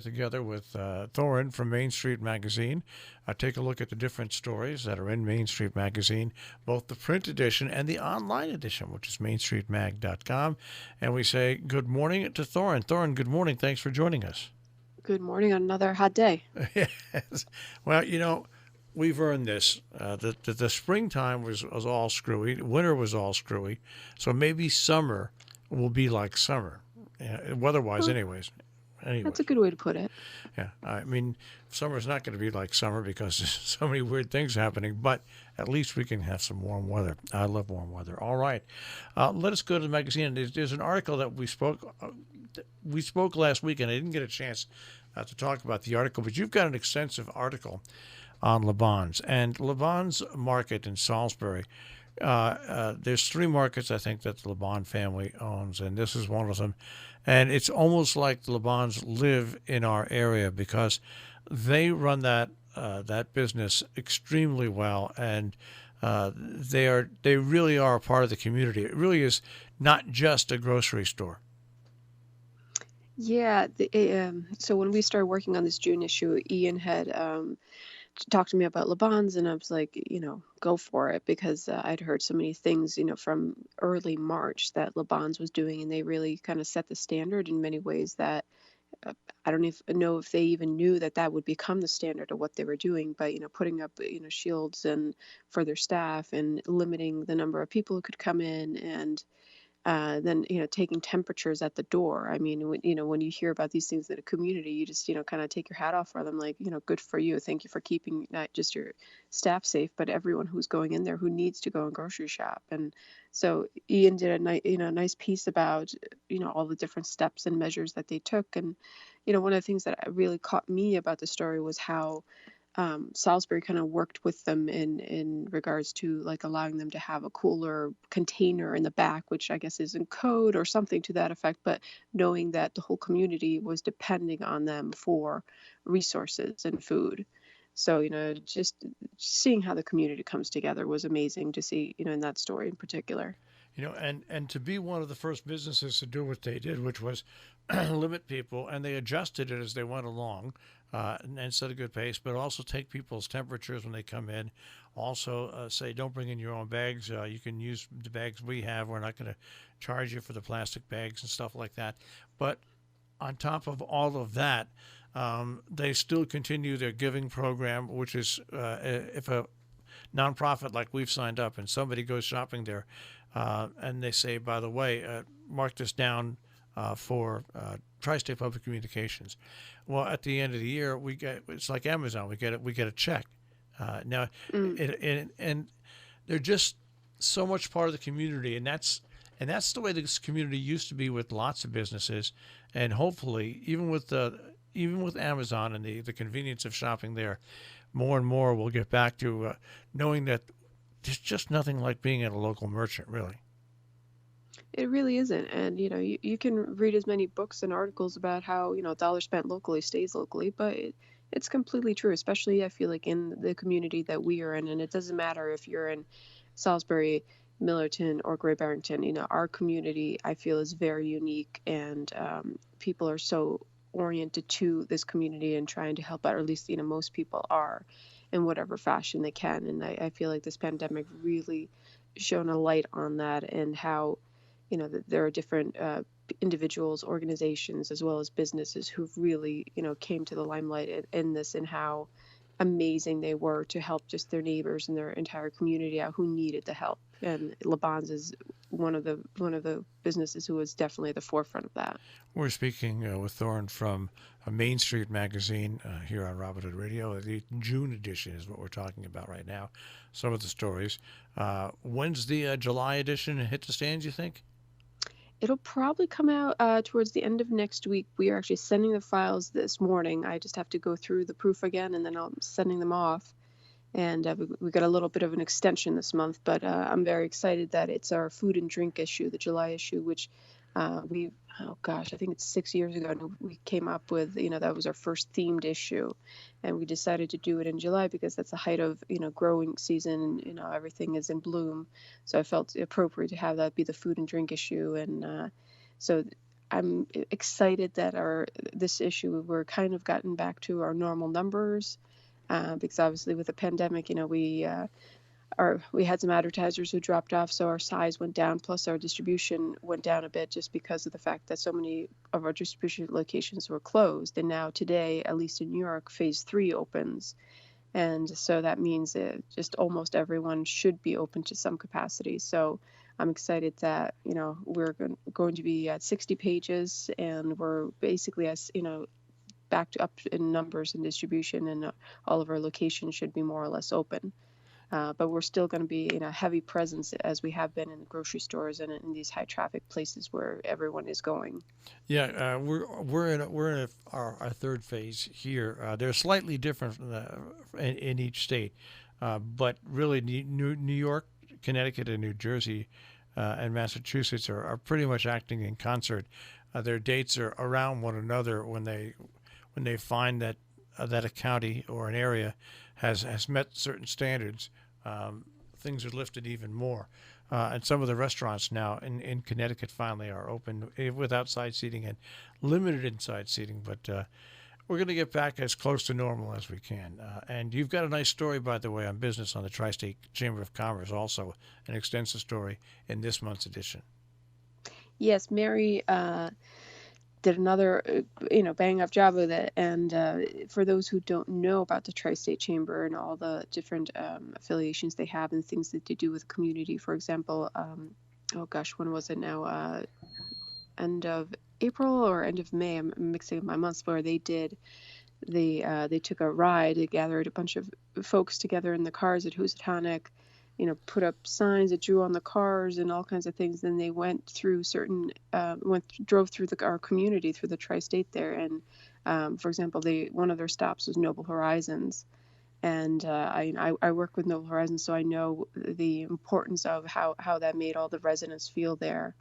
Together with Thorin from Main Street Magazine. Take a look at the different stories that are in Main Street Magazine, both the print edition and the online edition, which is mainstreetmag.com. And we say good morning to Thorin. Thorin, good morning. Thanks for joining us. Good morning on another hot day. Yes. Well, we've earned this. The springtime was all screwy. Winter was all screwy. So maybe summer will be like summer, weather-wise, Well, anyways. that's a Anyways. good way to put it. Yeah, I mean, summer's not going to be like summer because there's so many weird things happening, but at least we can have some warm weather. I love warm weather. All right, let us go to the magazine. There's an article that we spoke last week, and I didn't get a chance to talk about the article, but you've got an extensive article on Laban's and Laban's market in Salisbury. There's three markets I think that the Laban family owns, and this is one of them. And it's almost like the Labans live in our area because they run that business extremely well, and they really are a part of the community. It really is not just a grocery store. Yeah. So when we started working on this June issue, Ian had talked to me about Laban's, and I was like, go for it because I'd heard so many things, from early March that Laban's was doing, and they really kind of set the standard in many ways that I don't even know if they even knew that that would become the standard of what they were doing, but putting up shields and for their staff and limiting the number of people who could come in, and then taking temperatures at the door. I mean, when you hear about these things in a community, you just kind of take your hat off for them, like, good for you, thank you for keeping not just your staff safe, but everyone who's going in there who needs to go and grocery shop. And so Ian did a nice piece about all the different steps and measures that they took. And one of the things that really caught me about the story was how Salisbury kind of worked with them in regards to like allowing them to have a cooler container in the back, which I guess is in code or something to that effect, but knowing that the whole community was depending on them for resources and food. So, just seeing how the community comes together was amazing to see, in that story in particular. And to be one of the first businesses to do what they did, which was limit people, and they adjusted it as they went along, and set a good pace, but also take people's temperatures when they come in. Also, say don't bring in your own bags. You can use the bags we have. We're not going to charge you for the plastic bags and stuff like that. But on top of all of that, they still continue their giving program, which is if a nonprofit like we've signed up and somebody goes shopping there, and they say, by the way, mark this down for Tri-State Public Communications. Well, at the end of the year, it's like Amazon. We get a check. Now, Mm. and they're just so much part of the community, and that's the way this community used to be with lots of businesses, and hopefully even with Amazon and the convenience of shopping there, more and more we'll get back to knowing that there's just nothing like being at a local merchant, really. It really isn't. And, you can read as many books and articles about how, a dollar spent locally stays locally, but it's completely true, especially I feel like in the community that we are in. And it doesn't matter if you're in Salisbury, Millerton, or Great Barrington, our community I feel is very unique, and people are so oriented to this community and trying to help out, or at least, most people are in whatever fashion they can. And I feel like this pandemic really shone a light on that, and how that there are different individuals, organizations, as well as businesses who've really, came to the limelight in this, and how amazing they were to help just their neighbors and their entire community out who needed the help. And Laban's is one of the businesses who was definitely at the forefront of that. We're speaking with Thorne from Main Street Magazine here on Robin Hood Radio. The June edition is what we're talking about right now. Some of the stories. When's the July edition hit the stands, you think? It'll probably come out towards the end of next week. We are actually sending the files this morning. I just have to go through the proof again, and then I'm sending them off. And we got a little bit of an extension this month, but I'm very excited that it's our food and drink issue, the July issue, which oh gosh, I think it's 6 years ago, and we came up with, that was our first themed issue, and we decided to do it in July because that's the height of, growing season, everything is in bloom. So I felt appropriate to have that be the food and drink issue. And so I'm excited that our this issue we're kind of gotten back to our normal numbers, because obviously with the pandemic, we had some advertisers who dropped off, so our size went down. Plus, our distribution went down a bit just because of the fact that so many of our distribution locations were closed. And now today, at least in New York, Phase 3 opens, and so that means that just almost everyone should be open to some capacity. So I'm excited that we're going to be at 60 pages, and we're basically back to up in numbers and distribution, and all of our locations should be more or less open. But we're still going to be in a heavy presence as we have been in the grocery stores and in these high traffic places where everyone is going. Yeah, we're in our third phase here. They're slightly different in each state, but really New York, Connecticut, and New Jersey and Massachusetts are pretty much acting in concert. Their dates are around one another when they find that that a county or an area has met certain standards. Things are lifted even more. And some of the restaurants now in Connecticut finally are open with outside seating and limited inside seating. But we're going to get back as close to normal as we can. And you've got a nice story, by the way, on business on the Tri-State Chamber of Commerce, also an extensive story in this month's edition. Yes, Mary did another, bang up job with it. And for those who don't know about the Tri-State Chamber and all the different affiliations they have and things that they do with the community, for example, when was it now? End of April or end of May? I'm mixing up my months. Where they took a ride. They gathered a bunch of folks together in the cars at Housatonic, put up signs that drew on the cars and all kinds of things. Then they went through drove through our community, through the tri-state there. And for example, one of their stops was Noble Horizons. And I work with Noble Horizons, so I know the importance of how that made all the residents feel there.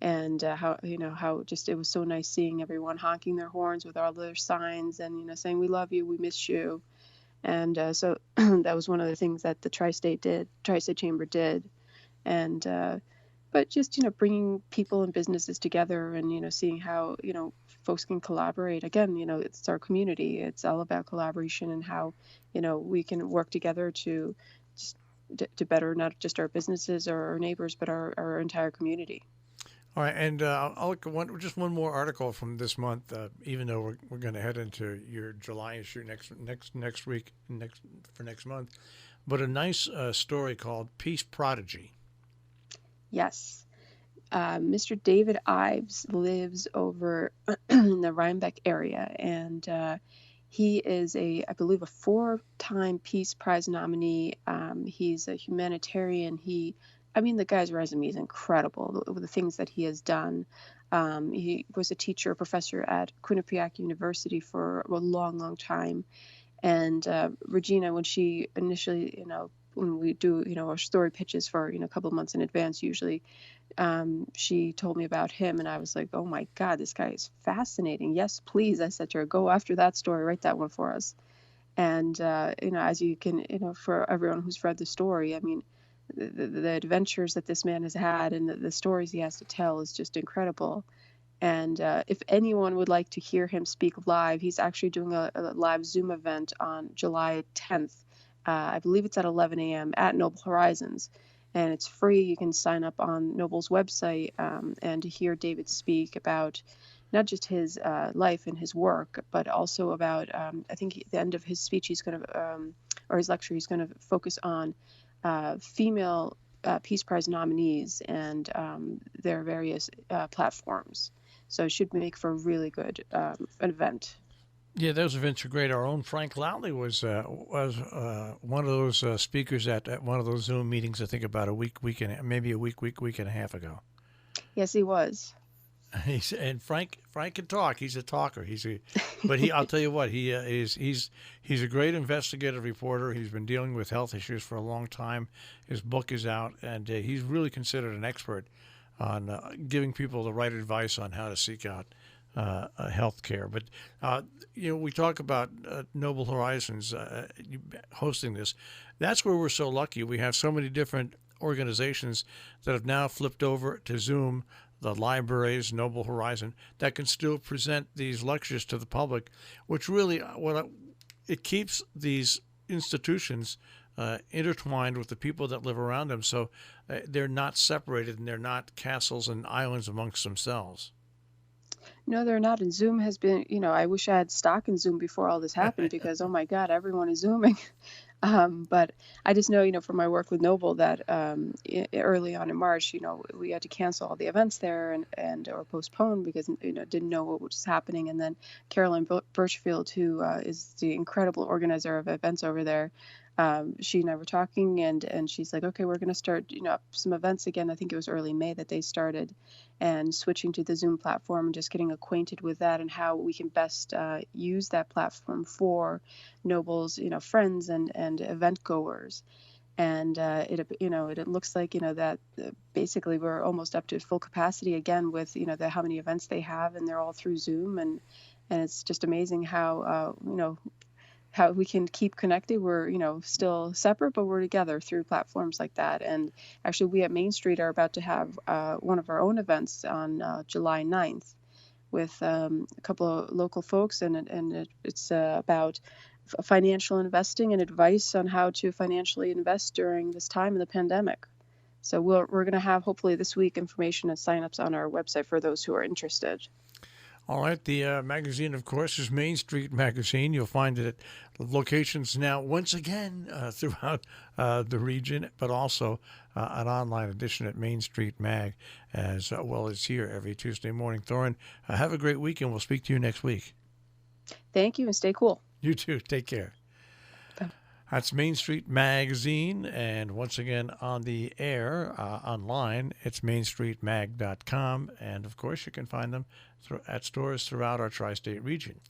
And how just it was so nice seeing everyone honking their horns with all their signs and saying, we love you, we miss you. And so that was one of the things that the Tri-State Chamber did. And but just bringing people and businesses together and seeing how folks can collaborate. Again, it's our community. It's all about collaboration and how we can work together to better not just our businesses or our neighbors, but our entire community. All right, and I'll look at just one more article from this month. Even though we're going to head into your July issue next week, for next month, but a nice story called "Peace Prodigy." Yes, Mr. David Ives lives over in the Rhinebeck area, and he is I believe, a 4-time Peace Prize nominee. He's a humanitarian. The guy's resume is incredible, the things that he has done. He was a teacher, a professor at Quinnipiac University for a long, long time. And Regina, when she initially, when we do, our story pitches for, a couple of months in advance, usually, she told me about him. And I was like, oh my God, this guy is fascinating. Yes, please. I said to her, go after that story, write that one for us. And, as you can, for everyone who's read the story, the adventures that this man has had and the stories he has to tell is just incredible. And if anyone would like to hear him speak live, he's actually doing a live Zoom event on July 10th. I believe it's at 11 a.m. at Noble Horizons. And it's free. You can sign up on Noble's website and to hear David speak about not just his life and his work, but also about, I think at the end of his speech, or his lecture, he's going to focus on female Peace Prize nominees and their various platforms. So it should make for a really good event. Yeah, those events are great. Our own Frank Lally was one of those speakers at one of those Zoom meetings. I think about a week and a half ago. Yes, he was. And Frank can talk. He's a talker. I'll tell you what, he's a great investigative reporter. He's been dealing with health issues for a long time. His book is out, and he's really considered an expert on giving people the right advice on how to seek out health care. But we talk about Noble Horizons hosting this. That's where we're so lucky. We have so many different organizations that have now flipped over to Zoom. the libraries, Noble Horizon, that can still present these lectures to the public, which really it keeps these institutions intertwined with the people that live around them, so they're not separated and they're not castles and islands amongst themselves. No, they're not. And Zoom has been, I wish I had stock in Zoom before all this happened because, oh my God, everyone is Zooming. But I just know, from my work with Noble that early on in March, we had to cancel all the events there and or postpone because, didn't know what was happening. And then Carolyn Birchfield, who is the incredible organizer of events over there, she and I were talking and she's like, okay, we're going to start, up some events again. I think it was early May that they started and switching to the Zoom platform and just getting acquainted with that and how we can best use that platform for Noble's, friends and event goers. And it looks like, that basically we're almost up to full capacity again with, how many events they have, and they're all through Zoom. And it's just amazing how we can keep connected. We're, still separate, but we're together through platforms like that. And actually, we at Main Street are about to have one of our own events on July 9th with a couple of local folks, and it's about financial investing and advice on how to financially invest during this time of the pandemic. So we're going to have hopefully this week information and signups on our website for those who are interested. All right. The magazine, of course, is Main Street Magazine. You'll find it at locations now, once again, throughout the region, but also an online edition at Main Street Mag, as well as here every Tuesday morning. Thorin, have a great week, and we'll speak to you next week. Thank you, and stay cool. You too. Take care. That's Main Street Magazine, and once again on the air, online, it's mainstreetmag.com, and of course you can find them at stores throughout our tri-state region.